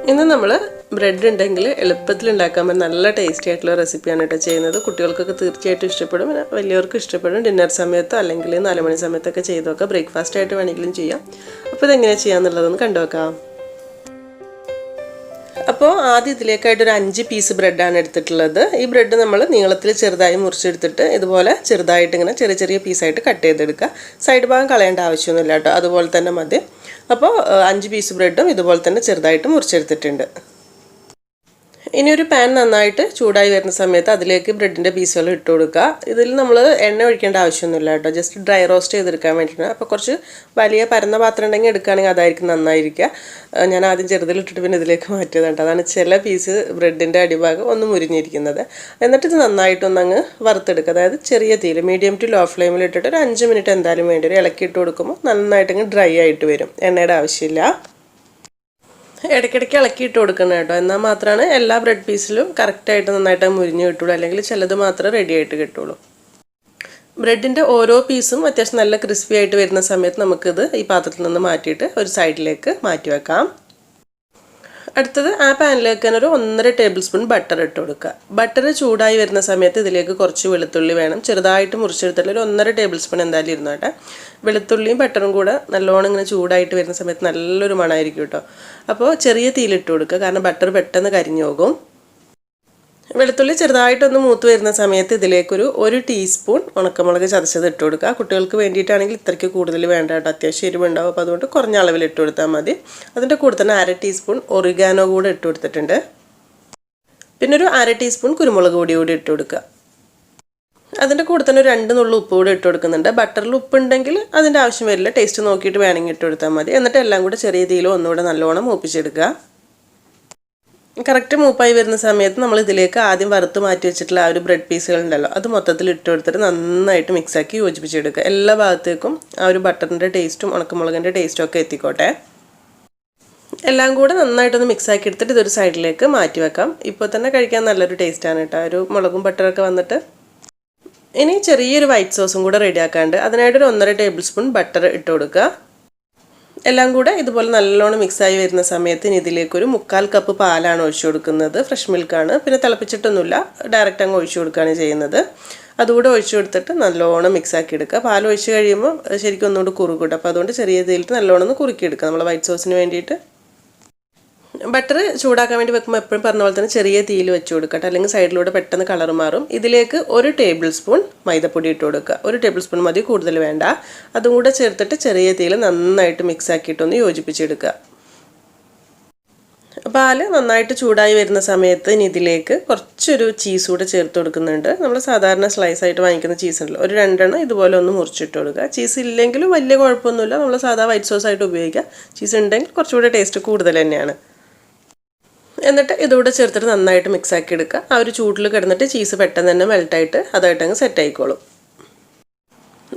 ഇന്ന് നമ്മൾ ബ്രെഡ് ഉണ്ടെങ്കിൽ എളുപ്പത്തിൽ ഉണ്ടാക്കാൻ പറ്റുന്ന നല്ല ടേസ്റ്റി ആയിട്ടുള്ള റെസിപ്പിയാണ് കേട്ടോ ചെയ്യുന്നത്. കുട്ടികൾക്കൊക്കെ തീർച്ചയായിട്ടും ഇഷ്ടപ്പെടും, വലിയവർക്ക് ഇഷ്ടപ്പെടും. ഡിന്നർ സമയത്തോ അല്ലെങ്കിൽ 4 മണി സമയത്തൊക്കെ ചെയ്ത് നോക്കാം. ബ്രേക്ക്ഫാസ്റ്റ് ആയിട്ട് വേണമെങ്കിലും ചെയ്യാം. അപ്പോൾ ഇതെങ്ങനെയാണ് ചെയ്യാമെന്നുള്ളതൊന്ന് കണ്ടുവെക്കാം. അപ്പോൾ ആദ്യം ഇതിലേക്കായിട്ട് ഒരു 5 പീസ് ബ്രെഡാണ് എടുത്തിട്ടുള്ളത്. ഈ ബ്രെഡ് നമ്മൾ നീളത്തിൽ ചെറുതായി മുറിച്ചെടുത്തിട്ട് ഇതുപോലെ ചെറുതായിട്ട് ഇങ്ങനെ ചെറിയ ചെറിയ പീസായിട്ട് കട്ട് ചെയ്തെടുക്കുക. സൈഡ് ഭാഗം കളയേണ്ട ആവശ്യമൊന്നുമില്ല കേട്ടോ, അതുപോലെ തന്നെ മതി. അപ്പോൾ 5 പീസ് ബ്രെഡും ഇതുപോലെ തന്നെ ചെറുതായിട്ട് മുറിച്ചെടുത്തിട്ടുണ്ട്. ഇനി ഒരു പാൻ നന്നായിട്ട് ചൂടായി വരുന്ന സമയത്ത് അതിലേക്ക് ബ്രെഡിൻ്റെ പീസുകൾ ഇട്ട് കൊടുക്കുക. ഇതിൽ നമ്മൾ എണ്ണ ഒഴിക്കേണ്ട ആവശ്യമൊന്നുമില്ല കേട്ടോ, ജസ്റ്റ് ഡ്രൈ റോസ്റ്റ് ചെയ്തെടുക്കാൻ വേണ്ടിയിട്ടാണ്. അപ്പോൾ കുറച്ച് വലിയ പരന്ന പാത്രം ഉണ്ടെങ്കിൽ എടുക്കുകയാണെങ്കിൽ അതായിരിക്കും നന്നായിരിക്കുക. ഞാൻ ആദ്യം ചെറുതിലിട്ടിട്ട് പിന്നെ ഇതിലേക്ക് മാറ്റിയതാണ് കേട്ടോ. അതാണ് ചില പീസ് ബ്രെഡിൻ്റെ അടിഭാഗം ഒന്ന് മുരിഞ്ഞിരിക്കുന്നത്. എന്നിട്ട് ഇത് നന്നായിട്ടൊന്നങ്ങ് വറുത്തെടുക്കുക. അതായത് ചെറിയ തീയിൽ മീഡിയം ടു ലോ ഫ്ലെയിമിൽ ഇട്ടിട്ട് ഒരു 5 മിനിറ്റ് എന്തായാലും വേണ്ടി വരും. ഇളക്കിയിട്ട് കൊടുക്കുമ്പോൾ നന്നായിട്ടങ്ങ് ഡ്രൈ ആയിട്ട് വരും, എണ്ണയുടെ ആവശ്യമില്ല. ഇടയ്ക്കിടയ്ക്ക് ഇളക്കിയിട്ട് കൊടുക്കണം കേട്ടോ, എന്നാൽ മാത്രമാണ് എല്ലാ ബ്രെഡ് പീസിലും കറക്റ്റായിട്ട് നന്നായിട്ട് മുരിഞ്ഞ് കിട്ടുള്ളൂ. അല്ലെങ്കിൽ ചിലത് മാത്രമേ റെഡി ആയിട്ട് കിട്ടുള്ളൂ. ബ്രെഡിൻ്റെ ഓരോ പീസും അത്യാവശ്യം നല്ല ക്രിസ്പി ആയിട്ട് വരുന്ന സമയത്ത് നമുക്കിത് ഈ പാത്രത്തിൽ നിന്ന് മാറ്റിയിട്ട് ഒരു സൈഡിലേക്ക് മാറ്റി വെക്കാം. അടുത്തത് ആ പാനിലേക്ക് തന്നെ ഒരു 1.5 ടേബിൾ സ്പൂൺ ബട്ടർ ഇട്ട് കൊടുക്കുക. ബട്ടർ ചൂടായി വരുന്ന സമയത്ത് ഇതിലേക്ക് കുറച്ച് വെളുത്തുള്ളി വേണം. ചെറുതായിട്ട് മുറിച്ചെടുത്തിട്ട് ഒരു 1.5 ടേബിൾ സ്പൂൺ എന്തായാലും ഇരുന്നോട്ടെ. വെളുത്തുള്ളിയും ബട്ടറും കൂടെ നല്ലോണം ഇങ്ങനെ ചൂടായിട്ട് വരുന്ന സമയത്ത് നല്ലൊരു മണമായിരിക്കും കേട്ടോ. അപ്പോൾ ചെറിയ തീയിലിട്ട് കൊടുക്കുക, കാരണം ബട്ടർ പെട്ടെന്ന് കരിഞ്ഞു പോകും. വെളുത്തുള്ളി ചെറുതായിട്ടൊന്ന് മൂത്ത് വരുന്ന സമയത്ത് ഇതിലേക്കൊരു 1 ടീസ്പൂൺ ഉണക്കമുളക് ചതച്ചത് ഇട്ട് കൊടുക്കുക. കുട്ടികൾക്ക് വേണ്ടിയിട്ടാണെങ്കിൽ ഇത്രയ്ക്ക് കൂടുതൽ വേണ്ട കേട്ടോ, അത്യാവശ്യം എരിവുണ്ടാവും. അപ്പോൾ അതുകൊണ്ട് കുറഞ്ഞ അളവിൽ ഇട്ട് കൊടുത്താൽ മതി. അതിൻ്റെ കൂടെ തന്നെ 1/2 ടീസ്പൂൺ ഒറിഗാനോ കൂടെ ഇട്ട് കൊടുത്തിട്ടുണ്ട്. പിന്നെ ഒരു 1/2 ടീസ്പൂൺ കുരുമുളക് പൊടി കൂടി ഇട്ട് കൊടുക്കുക. അതിൻ്റെ കൂടെ തന്നെ ഒരു 2 നുള്ളു ഉപ്പ് കൂടെ ഇട്ട് കൊടുക്കുന്നുണ്ട്. ബട്ടറിൽ ഉപ്പുണ്ടെങ്കിൽ അതിൻ്റെ ആവശ്യം വരില്ല, ടേസ്റ്റ് നോക്കിയിട്ട് വേണമെങ്കിൽ ഇട്ട് കൊടുത്താൽ മതി. എന്നിട്ട് എല്ലാം കൂടെ ചെറിയ തീയിൽ ഒന്നുകൂടെ നല്ലോണം മൂപ്പിച്ചെടുക്കുക. കറക്റ്റ് മൂപ്പായി വരുന്ന സമയത്ത് നമ്മൾ ഇതിലേക്ക് ആദ്യം വറുത്ത് മാറ്റി വെച്ചിട്ടുള്ള ആ ഒരു ബ്രെഡ് പീസുകളുണ്ടല്ലോ, അത് മൊത്തത്തിൽ ഇട്ട് കൊടുത്തിട്ട് നന്നായിട്ട് മിക്സാക്കി യോജിപ്പിച്ചെടുക്കുക. എല്ലാ ഭാഗത്തേക്കും ആ ഒരു ബട്ടറിൻ്റെ ടേസ്റ്റും ഉണക്കമുളകിൻ്റെ ടേസ്റ്റും ഒക്കെ എത്തിക്കോട്ടെ. എല്ലാം കൂടെ നന്നായിട്ടൊന്ന് മിക്സാക്കി എടുത്തിട്ട് ഇതൊരു സൈഡിലേക്ക് മാറ്റി വെക്കാം. ഇപ്പോൾ തന്നെ കഴിക്കാൻ നല്ലൊരു ടേസ്റ്റാണ് കേട്ടോ, ഒരു മുളകും ബട്ടറൊക്കെ വന്നിട്ട്. ഇനി ചെറിയൊരു വൈറ്റ് സോസും കൂടെ റെഡിയാക്കാണ്ട് അതിനായിട്ടൊരു 1.5 ടേബിൾ സ്പൂൺ ബട്ടർ ഇട്ട് കൊടുക്കുക. എല്ലാം കൂടെ ഇതുപോലെ നല്ലോണം മിക്സായി വരുന്ന സമയത്ത് ഇനി ഇതിലേക്കൊരു 1/4 കപ്പ് പാലാണ് ഒഴിച്ചു കൊടുക്കുന്നത്. ഫ്രഷ് മിൽക്കാണ്, പിന്നെ തിളപ്പിച്ചിട്ടൊന്നുമില്ല, ഡയറക്റ്റ് അങ്ങ് ഒഴിച്ചു കൊടുക്കുകയാണ് ചെയ്യുന്നത്. അതുകൂടെ ഒഴിച്ചു കൊടുത്തിട്ട് നല്ലോണം മിക്സാക്കി എടുക്കുക. പാൽ ഒഴിച്ച് കഴിയുമ്പോൾ ശരിക്കും ഒന്നുകൂടി കുറുകൂട്ടും. അപ്പോൾ അതുകൊണ്ട് ചെറിയ തീയിലിട്ട് നല്ലോണം ഒന്ന് കുറുക്കിയെടുക്കുക നമ്മൾ വൈറ്റ് സോസിന് വേണ്ടിയിട്ട്. ബട്ടർ ചൂടാക്കാൻ വേണ്ടി വെക്കുമ്പോൾ എപ്പോഴും പറഞ്ഞ പോലെ തന്നെ ചെറിയ തീയിൽ വെച്ച് കൊടുക്കട്ടെ, അല്ലെങ്കിൽ സൈഡിലൂടെ പെട്ടെന്ന് കളർ മാറും. ഇതിലേക്ക് 1 ടേബിൾ സ്പൂൺ മൈദപ്പൊടി ഇട്ട് കൊടുക്കുക. 1 ടേബിൾ സ്പൂൺ മതി, കൂടുതൽ വേണ്ട. അതും കൂടെ ചേർത്തിട്ട് ചെറിയ തീയിൽ നന്നായിട്ട് മിക്സ് ആക്കിയിട്ടൊന്ന് യോജിപ്പിച്ചെടുക്കുക. പാല് നന്നായിട്ട് ചൂടായി വരുന്ന സമയത്ത് ഇനി ഇതിലേക്ക് കുറച്ചൊരു ചീസ് കൂടെ ചേർത്ത് കൊടുക്കുന്നുണ്ട്. നമ്മൾ സാധാരണ സ്ലൈസ് ആയിട്ട് വാങ്ങിക്കുന്ന ചീസ് ഉണ്ടല്ലോ, ഒരു 2 എണ്ണം ഇതുപോലെ ഒന്ന് മുറിച്ചിട്ട് കൊടുക്കുക. ചീസ് ഇല്ലെങ്കിലും വലിയ കുഴപ്പമൊന്നുമില്ല, നമ്മൾ സാധാ വൈറ്റ് സോസ് ആയിട്ട് ഉപയോഗിക്കുക. ചീസ് ഉണ്ടെങ്കിൽ കുറച്ചുകൂടെ ടേസ്റ്റ് കൂടുതൽ തന്നെയാണ്. എന്നിട്ട് ഇതുകൂടെ ചേർത്തിട്ട് നന്നായിട്ട് മിക്സാക്കി എടുക്കുക. ആ ഒരു ചൂടിൽ കിടന്നിട്ട് ചീസ് പെട്ടെന്ന് തന്നെ മെൽട്ടായിട്ട് അതായിട്ട് അങ്ങ് സെറ്റ് ആയിക്കോളും.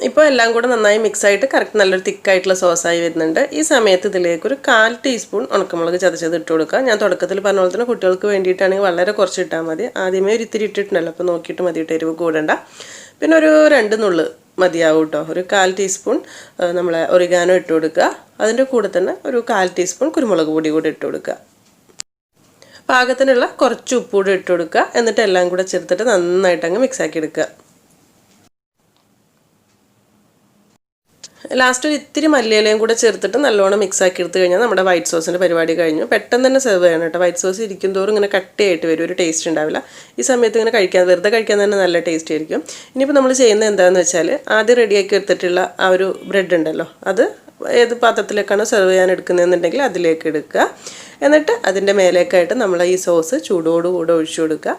ഇപ്പോൾ എല്ലാം കൂടെ നന്നായി മിക്സായിട്ട് കറക്റ്റ് നല്ലൊരു തിക്കായിട്ടുള്ള സോസായി വരുന്നുണ്ട്. ഈ സമയത്ത് ഇതിലേക്ക് ഒരു 1/4 ടീസ്പൂൺ ഉണക്കമുളക് ചതച്ചത് ഇട്ട് കൊടുക്കുക. ഞാൻ തുടക്കത്തിൽ പറഞ്ഞ പോലെ തന്നെ കുട്ടികൾക്ക് വേണ്ടിയിട്ടാണെങ്കിൽ വളരെ കുറച്ച് ഇട്ടാൽ മതി. ആദ്യമേ ഒരു ഇത്തിരി ഇട്ടിട്ടുണ്ടല്ലോ, അപ്പോൾ നോക്കിയിട്ട് മതിയിട്ട് എരിവ് കൂടണ്ട. പിന്നെ ഒരു 2 നുള്ളു മതിയാവും കേട്ടോ. ഒരു 1/4 ടീസ്പൂൺ നമ്മളെ ഒറിഗാനോ ഇട്ട് കൊടുക്കുക. അതിൻ്റെ കൂടെ തന്നെ ഒരു 1/4 ടീസ്പൂൺ കുരുമുളക് പൊടി കൂടി ഇട്ട് കൊടുക്കുക. പാകത്തിനുള്ള കുറച്ച് ഉപ്പ് കൂടി ഇട്ട് കൊടുക്കുക. എന്നിട്ട് എല്ലാം കൂടെ ചേർത്തിട്ട് നന്നായിട്ട് അങ്ങ് മിക്സാക്കി എടുക്കുക. ലാസ്റ്റ് ഒരു ഇത്തിരി മല്ലിയിലയും കൂടെ ചേർത്തിട്ട് നല്ലോണം മിക്സാക്കി എടുത്തു കഴിഞ്ഞാൽ നമ്മുടെ വൈറ്റ് സോസിൻ്റെ പരിപാടി കഴിഞ്ഞു. പെട്ടെന്ന് തന്നെ സെർവ് ചെയ്യണം കേട്ടോ. വൈറ്റ് സോസ് ഇരിക്കും തോറും ഇങ്ങനെ കട്ടിയായിട്ട് വരും, ഒരു ടേസ്റ്റ് ഉണ്ടാവില്ല. ഈ സമയത്ത് ഇങ്ങനെ വെറുതെ കഴിക്കാൻ തന്നെ നല്ല ടേസ്റ്റ് ആയിരിക്കും. ഇനിയിപ്പോൾ നമ്മൾ ചെയ്യുന്നത് എന്താണെന്ന് വെച്ചാൽ ആദ്യം റെഡിയാക്കി എടുത്തിട്ടുള്ള ആ ഒരു ബ്രെഡ് ഉണ്ടല്ലോ, അത് ഏത് പാത്രത്തിലേക്കാണോ സെർവ് ചെയ്യാൻ എടുക്കുന്നതെന്നുണ്ടെങ്കിൽ അതിലേക്ക് എടുക്കുക. എന്നിട്ട് അതിൻ്റെ മേലേക്കായിട്ട് നമ്മൾ ഈ സോസ് ചൂടോടുകൂടെ ഒഴിച്ചു കൊടുക്കുക.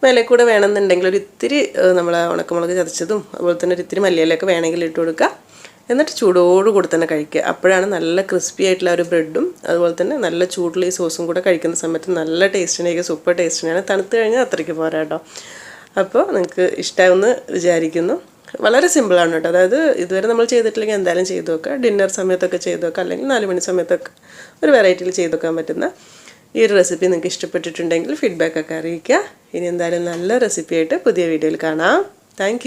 മേലെ കൂടെ വേണമെന്നുണ്ടെങ്കിൽ ഒരു ഇത്തിരി നമ്മൾ ഉണക്കമുളക് ചതച്ചതും അതുപോലെ തന്നെ ഒരു ഇത്തിരി മല്ലിയിലൊക്കെ വേണമെങ്കിൽ ഇട്ട് കൊടുക്കുക. എന്നിട്ട് ചൂടോടുകൂടി തന്നെ കഴിക്കുക. അപ്പോഴാണ് നല്ല ക്രിസ്പി ആയിട്ടുള്ള ഒരു ബ്രെഡും അതുപോലെ തന്നെ നല്ല ചൂടുള്ള ഈ സോസും കൂടെ കഴിക്കുന്ന സമയത്ത് നല്ല ടേസ്റ്റിനേക്ക് സൂപ്പർ ടേസ്റ്റിനാണ്. തണുത്ത് കഴിഞ്ഞാൽ അത്രയ്ക്ക് പോരാ കേട്ടോ. അപ്പോൾ നിങ്ങൾക്ക് ഇഷ്ടമാവുമെന്ന് വിചാരിക്കുന്നു. വളരെ സിമ്പിളാണ് കേട്ടോ. അതായത് ഇതുവരെ നമ്മൾ ചെയ്തിട്ടില്ലെങ്കിൽ എന്തായാലും ചെയ്ത് നോക്കുക. ഡിന്നർ സമയത്തൊക്കെ ചെയ്ത് നോക്കുക, അല്ലെങ്കിൽ 4 മണി സമയത്തൊക്കെ ഒരു വെറൈറ്റിയിൽ ചെയ്ത് നോക്കാൻ പറ്റുന്ന ഈ ഒരു റെസിപ്പി നിങ്ങൾക്ക് ഇഷ്ടപ്പെട്ടിട്ടുണ്ടെങ്കിൽ ഫീഡ്ബാക്കൊക്കെ അറിയിക്കുക. ഇനി എന്തായാലും നല്ല റെസിപ്പിയായിട്ട് പുതിയ വീഡിയോയിൽ കാണാം. താങ്ക്